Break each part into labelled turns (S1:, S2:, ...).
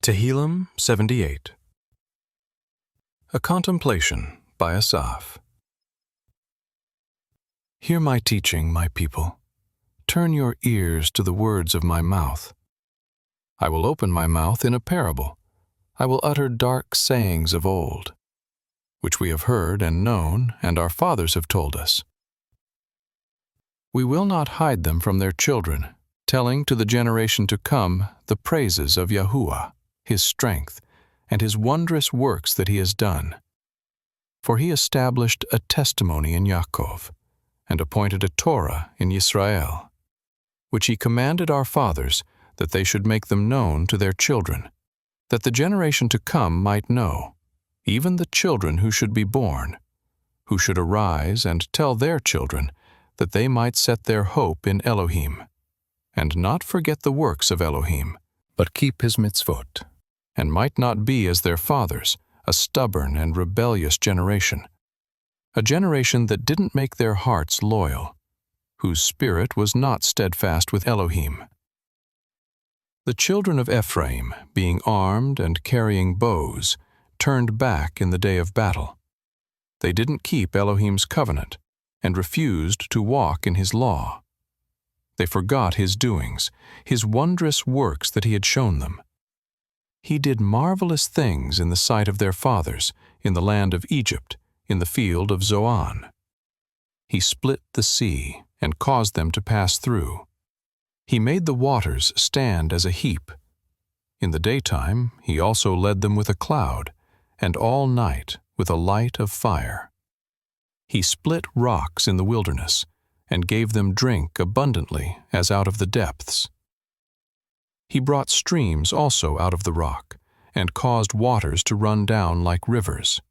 S1: Tehillim 78. A Contemplation by Asaph. Hear my teaching, my people. Turn your ears to the words of my mouth. I will open my mouth in a parable. I will utter dark sayings of old, which we have heard and known, and our fathers have told us. We will not hide them from their children, telling to the generation to come the praises of Yahuwah, His strength, and His wondrous works that He has done. For He established a testimony in Yaakov, and appointed a Torah in Yisrael, which He commanded our fathers that they should make them known to their children, that the generation to come might know, even the children who should be born, who should arise and tell their children, that they might set their hope in Elohim, and not forget the works of Elohim, but keep His mitzvot, and might not be as their fathers, a stubborn and rebellious generation, a generation that didn't make their hearts loyal, whose spirit was not steadfast with Elohim. The children of Ephraim, being armed and carrying bows, turned back in the day of battle. They didn't keep Elohim's covenant, and refused to walk in His law. They forgot His doings, His wondrous works that He had shown them. He did marvelous things in the sight of their fathers, in the land of Egypt, in the field of Zoan. He split the sea and caused them to pass through. He made the waters stand as a heap. In the daytime He also led them with a cloud, and all night with a light of fire. He split rocks in the wilderness, and gave them drink abundantly as out of the depths. He brought streams also out of the rock, and caused waters to run down like rivers.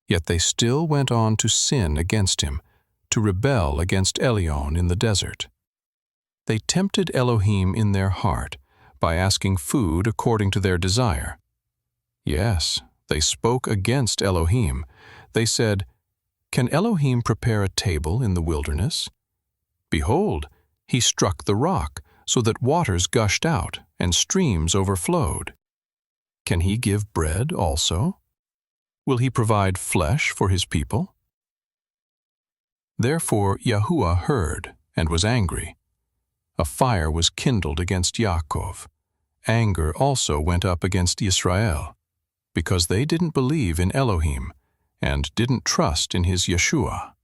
S1: Yet they still went on to sin against Him, to rebel against Elyon in the desert. They tempted Elohim in their heart, by asking food according to their desire. Yes, they spoke against Elohim. They said, "Can Elohim prepare a table in the wilderness? Behold, He struck the rock, so that waters gushed out, and streams overflowed. Can He give bread also? Will He provide flesh for His people?" Therefore Yahuwah heard, and was angry. A fire was kindled against Yaakov. Anger also went up against Yisrael, because they didn't believe in Elohim, and didn't trust in His Yeshua.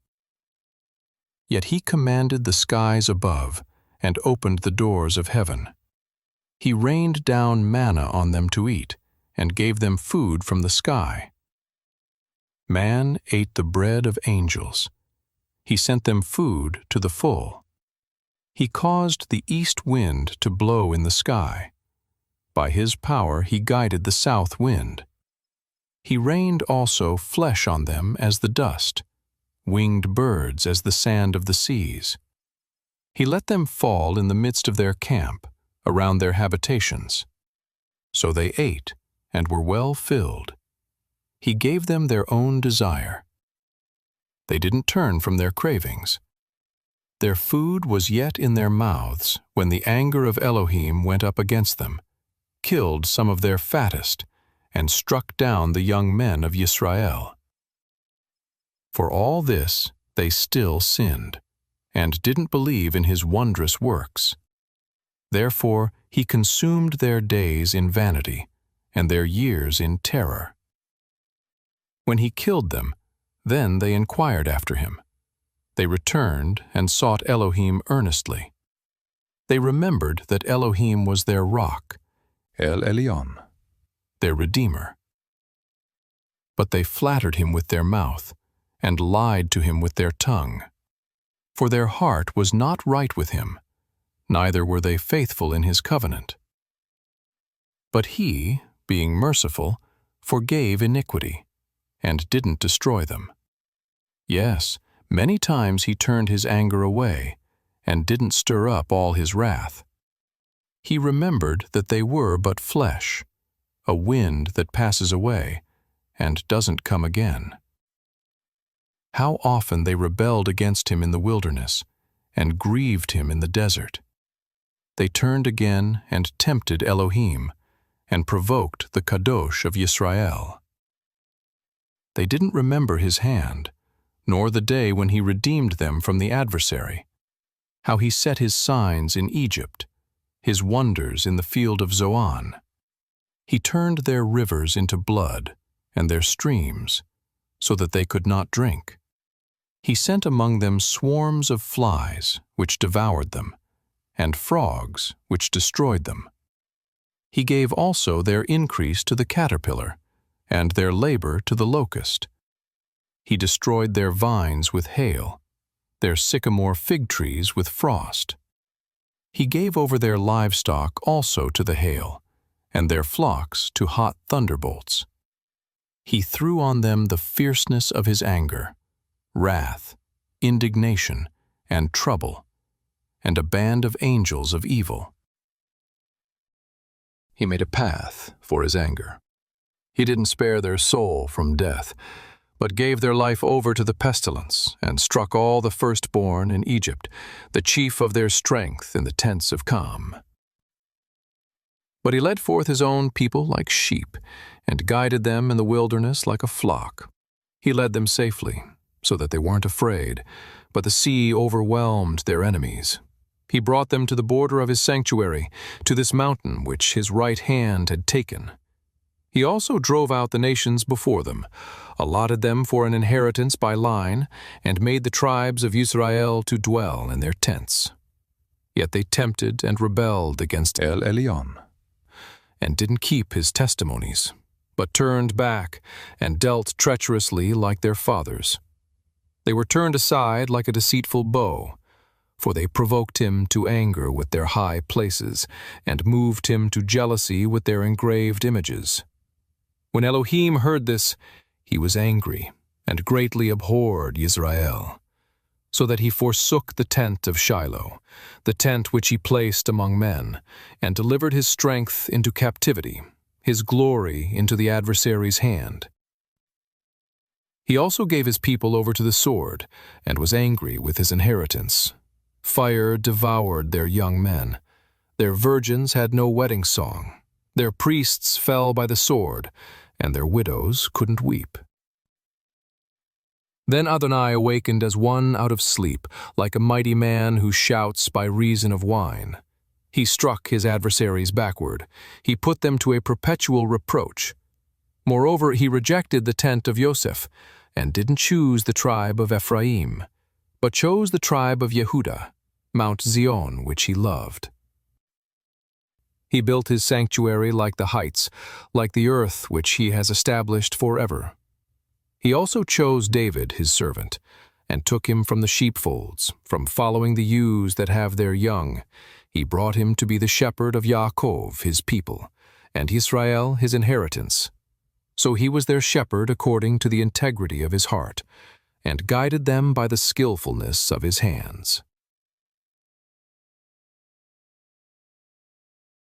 S1: Yet He commanded the skies above, and opened the doors of heaven. He rained down manna on them to eat, and gave them food from the sky. Man ate the bread of angels. He sent them food to the full. He caused the east wind to blow in the sky. By His power He guided the south wind. He rained also flesh on them as the dust, winged birds as the sand of the seas. He let them fall in the midst of their camp, around their habitations. So they ate, and were well filled. He gave them their own desire. They didn't turn from their cravings. Their food was yet in their mouths when the anger of Elohim went up against them, killed some of their fattest, and struck down the young men of Yisrael. For all this they still sinned, and didn't believe in His wondrous works. Therefore He consumed their days in vanity, and their years in terror. When He killed them, then they inquired after Him. They returned and sought Elohim earnestly. They remembered that Elohim was their rock, El Elyon, their Redeemer. But they flattered Him with their mouth, and lied to Him with their tongue. For their heart was not right with Him, neither were they faithful in His covenant. But He, being merciful, forgave iniquity, and didn't destroy them. Yes, many times He turned His anger away, and didn't stir up all His wrath. He remembered that they were but flesh, a wind that passes away, and doesn't come again. How often they rebelled against Him in the wilderness, and grieved Him in the desert. They turned again and tempted Elohim, and provoked the Kadosh of Yisrael. They didn't remember his hand, nor the day when he redeemed them from the adversary, how he set his signs in Egypt, his wonders in the field of Zoan. He turned their rivers into blood, and their streams, so that they could not drink. He sent among them swarms of flies, which devoured them, and frogs, which destroyed them. He gave also their increase to the caterpillar, and their labor to the locust. He destroyed their vines with hail, their sycamore fig trees with frost. He gave over their livestock also to the hail, and their flocks to hot thunderbolts. He threw on them the fierceness of his anger, wrath, indignation, and trouble, and a band of angels of evil. He made a path for his anger. He didn't spare their soul from death, but gave their life over to the pestilence, and struck all the firstborn in Egypt, the chief of their strength in the tents of Cam. But he led forth his own people like sheep, and guided them in the wilderness like a flock. He led them safely, so that they weren't afraid, but the sea overwhelmed their enemies. He brought them to the border of his sanctuary, to this mountain which his right hand had taken. He also drove out the nations before them, allotted them for an inheritance by line, and made the tribes of Israel to dwell in their tents. Yet they tempted and rebelled against El Elyon, and didn't keep his testimonies, but turned back and dealt treacherously like their fathers. They were turned aside like a deceitful bow, for they provoked him to anger with their high places, and moved him to jealousy with their engraved images. When Elohim heard this, he was angry, and greatly abhorred Yisrael, so that he forsook the tent of Shiloh, the tent which he placed among men, and delivered his strength into captivity, his glory into the adversary's hand. He also gave his people over to the sword, and was angry with his inheritance. Fire devoured their young men. Their virgins had no wedding song. Their priests fell by the sword, and their widows couldn't weep. Then Adonai awakened as one out of sleep, like a mighty man who shouts by reason of wine. He struck his adversaries backward. He put them to a perpetual reproach. Moreover, he rejected the tent of Yosef, and didn't choose the tribe of Ephraim, but chose the tribe of Yehudah, Mount Zion, which he loved. He built his sanctuary like the heights, like the earth which he has established forever. He also chose David, his servant, and took him from the sheepfolds, from following the ewes that have their young. He brought him to be the shepherd of Yaakov, his people, and Israel, his inheritance. So he was their shepherd according to the integrity of his heart, and guided them by the skillfulness of his hands.